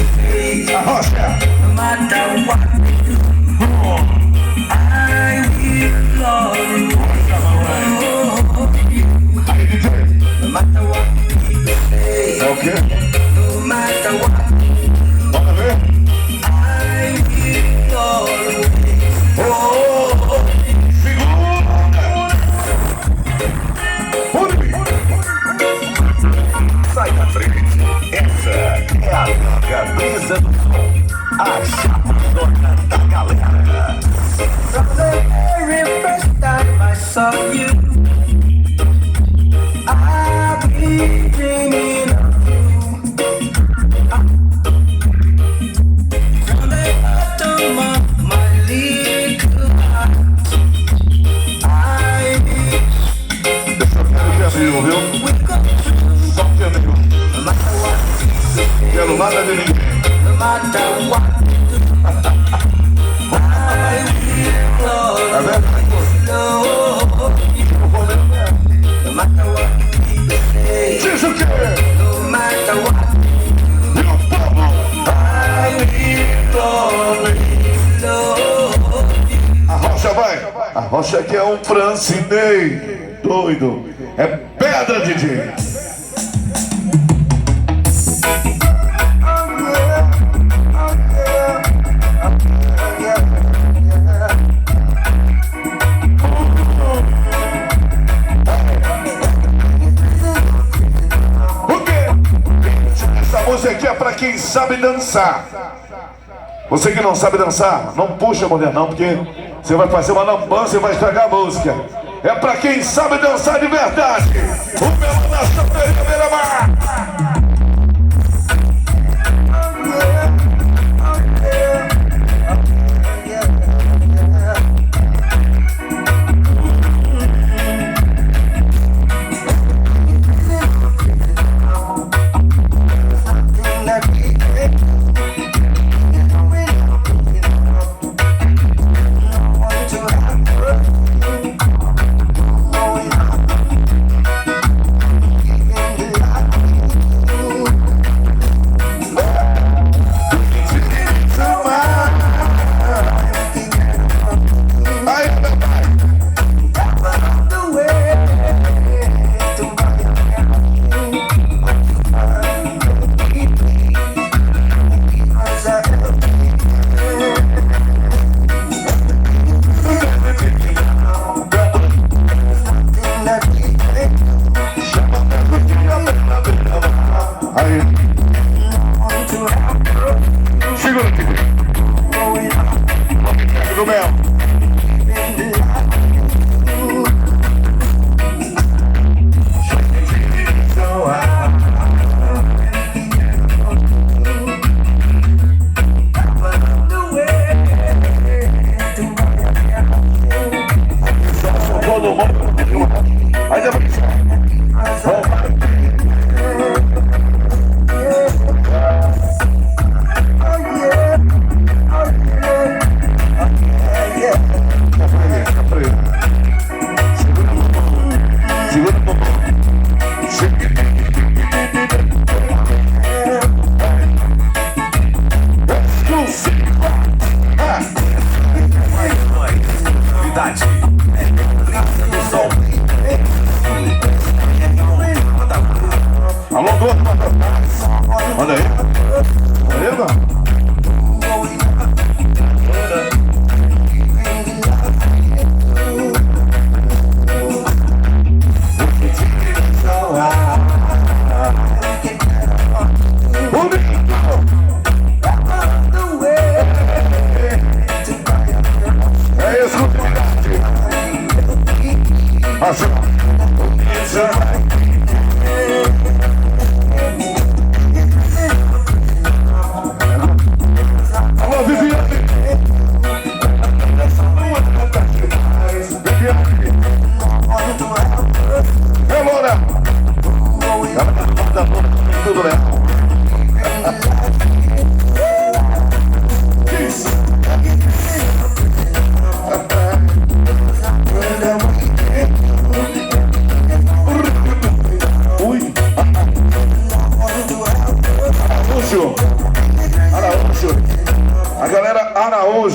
Arrocha. No matter what we do, I will love you. No matter what people say, É o quê? no matter what we do, Bora ver. I will always. Sai da frente. Essa é a nova brisa do som. A chapuzona da galera. From the very first time I saw you, I've been dreaming of you. From the bottom of my little heart, I need Deixa eu ver o que é viu, viu? we go through. Só o que é viu. No matter what we do, Quero nada de ninguém. no matter what we do, I will É verdade. love you. No matter what people say, Diz o quê? no matter what E o povo? I will always love you. A rocha vai. A rocha aqui é um francinei. Doido. É pedra, DJ. Essa música aqui é pra quem sabe dançar. Você que não sabe dançar, não puxa a mulher não, porque você vai fazer uma lambança e vai estragar a música. É pra quem sabe dançar de verdade. O melão da Chanteria Beira-Mar. Segura aqui. Do mel. Todo mundo. Aí depois. Alô, gordo. Olha aí. Beleza? É isso. Assim.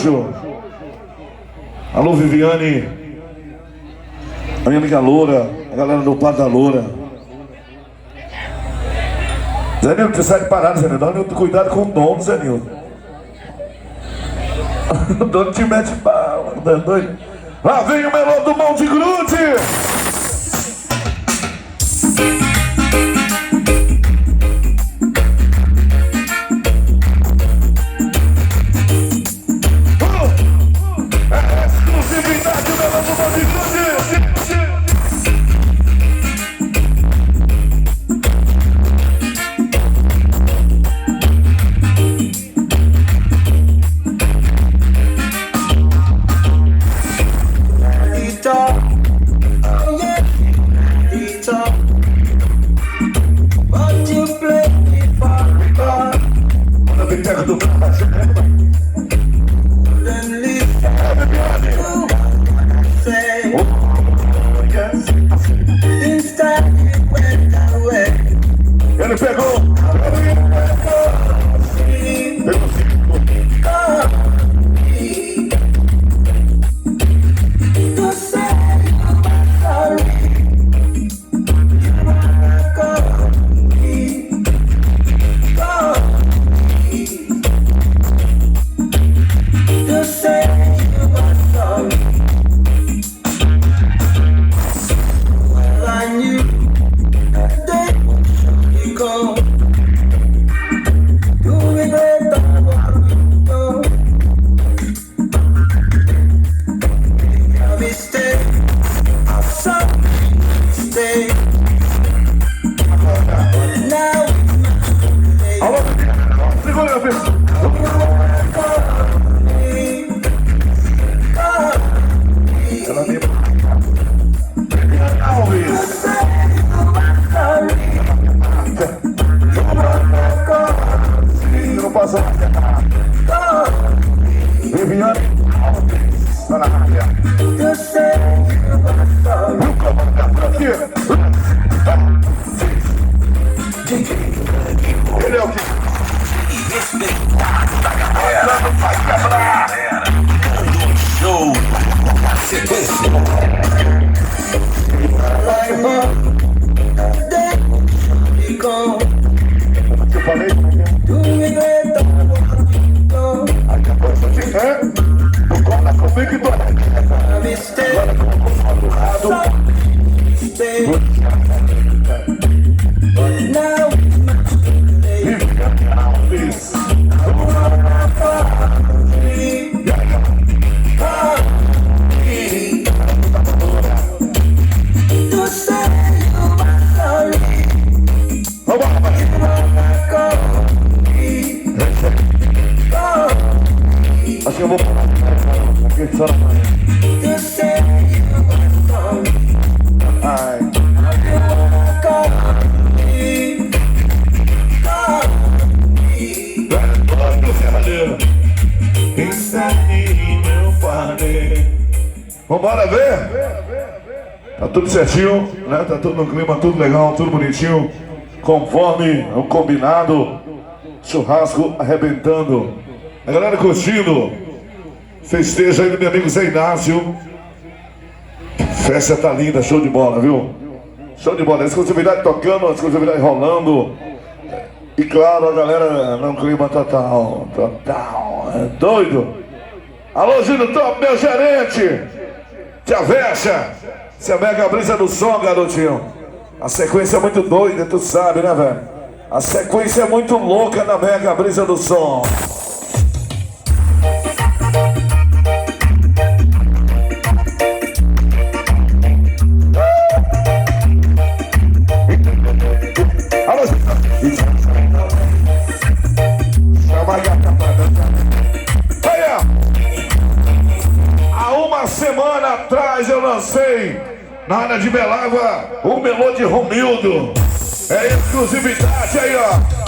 Araújo. Alô, Viviane. A minha amiga Loura. A galera do Par da Loura. Zé Nilton, você sai de parado, Zé Nilton. Cuidado com o dono, Zé Nilton. O dono te mete bala, tá doido? Lá vem o melô do Mão de Grude. Exclusividade do melô do Mão de Grude. Ele pegou. Ele é o que? Vai quebrar! Show! Sequência! Eu falei? O cola comigo e dói. Acho que eu vou parar. Ai. Vambora ver? Tá tudo certinho, né? Tá tudo no clima, tudo legal, tudo bonitinho. Conforme o combinado. Churrasco arrebentando. A galera curtindo. Festeja aí do meu amigo Zé Inácio. Festa tá linda, show de bola, viu? Show de bola, exclusividade tocando, exclusividade rolando. E claro, a galera no clima total. É doido. Alô, Gino Top, meu gerente. Tia Vecha. Essa é a mega brisa do som, garotinho. A sequência é muito doida, tu sabe, né, velho? A sequência é muito louca na mega brisa do som. Há uma semana atrás eu lancei na área de Belava o melô de Romildo. É exclusividade aí, ó.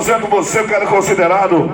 100% você, o cara considerado